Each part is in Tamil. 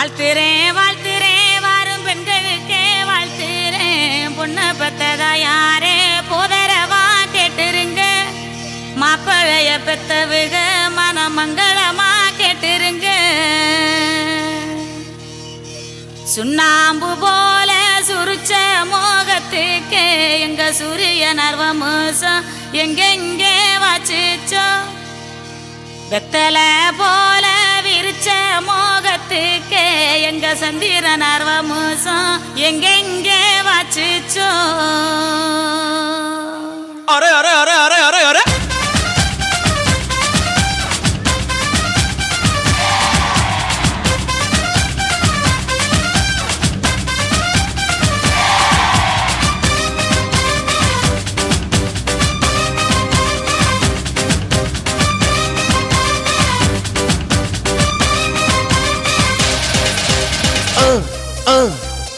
வாழ்த்துறேன் வாழ்த்துறேன் வாரும் பெண்களுக்கே வாழ்த்துறேன். பொண்ணை பெத்ததா யாரே போதரவா கேட்டுருங்க. மாப்பிளைய பெத்தவுக மனமங்களமா கேட்டுருங்க. சுண்ணாம்பு போல சுருச்ச மோகத்துக்கு எங்க சூரிய நர்வமோசம் எங்கெங்கே வாச்சிச்சோ. வெத்தல போல விரிச்ச மோகத்துக்கு எங்க சந்திர நர்வமோசம் எங்கெங்கே வாச்சிச்சோ. அரே அரே அரே அரே அரே அரே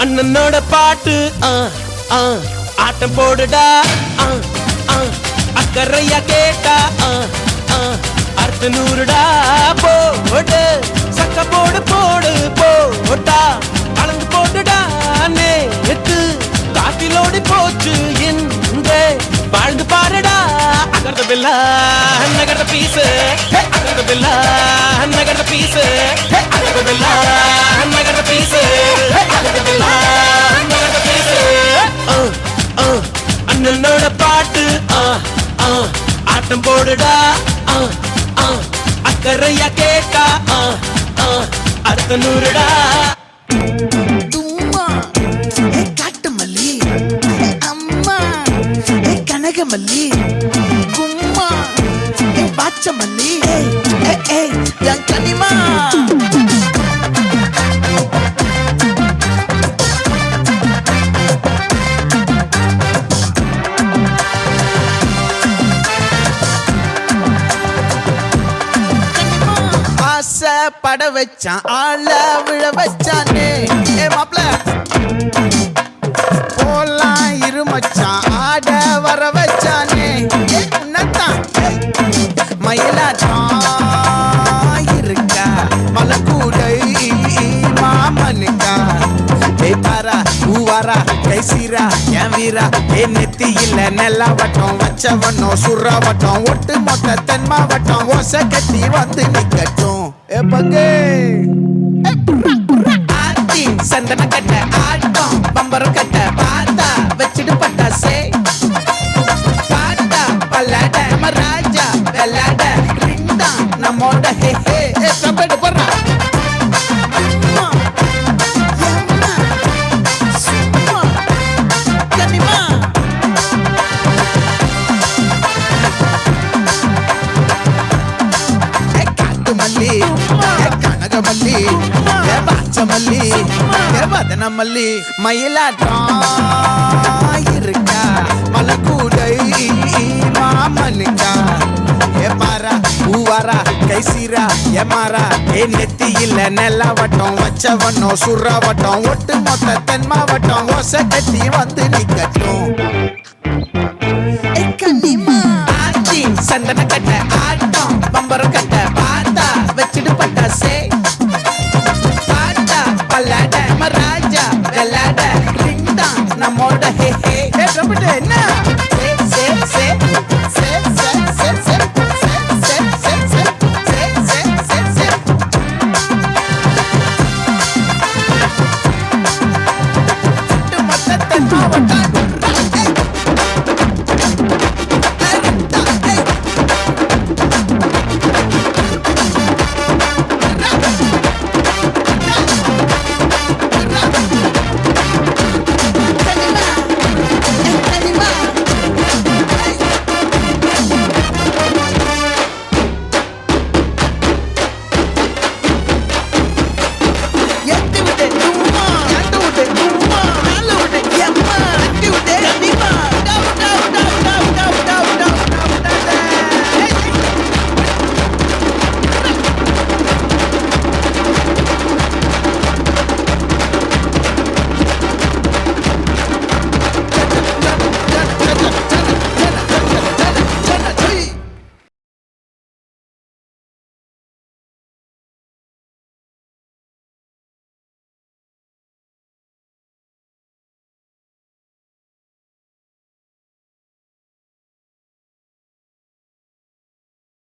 அண்ணனோட பாட்டு ஆட்டம் போடுடா. அக்கறையா கேட்டா அர்த்த நூறுடா. போடு சக்க போடு போடு போட்டா கலந்து போட்டுடா. நேத்து காட்டிலோடி போச்சு என்று வாழ்ந்து பாருடா. அகர்த பில்லா நகர்த பீசு அகர்த பில்லா நகர்த பீசு அகர்த பில்லா நகர்த பீசு அகர்த பில்லா நகர்த பீசு. அண்ணனோட பாட்டு ஆட்டம் போடுடா. அக்கறையா கேட்டா அர்த்த நூறுடா. தும்மா காட்டு மல்லி அம்மா கனகமல்லி கும்மா பாச்ச மல்லி என் கனிமா. பட வச்சான் ஆள விழ வச்சானே மாப்ள போலாம் இருமச்சான் ஆட வர வச்சானே. உன்னத்தான் மயிலாட்டம் இருக்கா மலக்கூடை மாமனுக்கா. பாரா ஊவாரா கைசீரா என் வீரா நெத்தி இல்ல நெல்லா வட்டம் வச்சவனும் சுறாவட்டம் ஒட்டு மொத்த தென் மாவட்டம் ஓசை கட்டி வந்து நிக்கட்டும். பங்கே ஆத்தி சந்தன கட்ட ஆட்டம் பம்பரம் கட்ட பார்த்தா வச்சிடு பட்டாசே. பாட்டா பல்லாட ராஜா வெள்ளாட ரிண்டா நம்மோட ஹே ஹே கபடி போடுறா. கனகமல்லி பாச்சமல்லி வதனமல்லி மயிலாட்டம் இருக்கா மலக்கூடை மாமனுக்கா. பாரா ஊவாரா கைசீரா எமாரா நெத்தி இல்ல நெல்லா வட்டம் வச்சவனும் சுறாவட்டம் ஒட்டு மொத்த தென் மாவட்டம் ஓசை கட்டி வந்து நிக்கட்டும். சந்தன கட்ட ஆட்டம் பம்பரம் கட்ட பார்த்தா வச்சிடு பட்டாசே. பாட்டா பல்லாட ராஜா வெள்ளாட ரிண்டா நம்மோட ஹே ஹே என்ன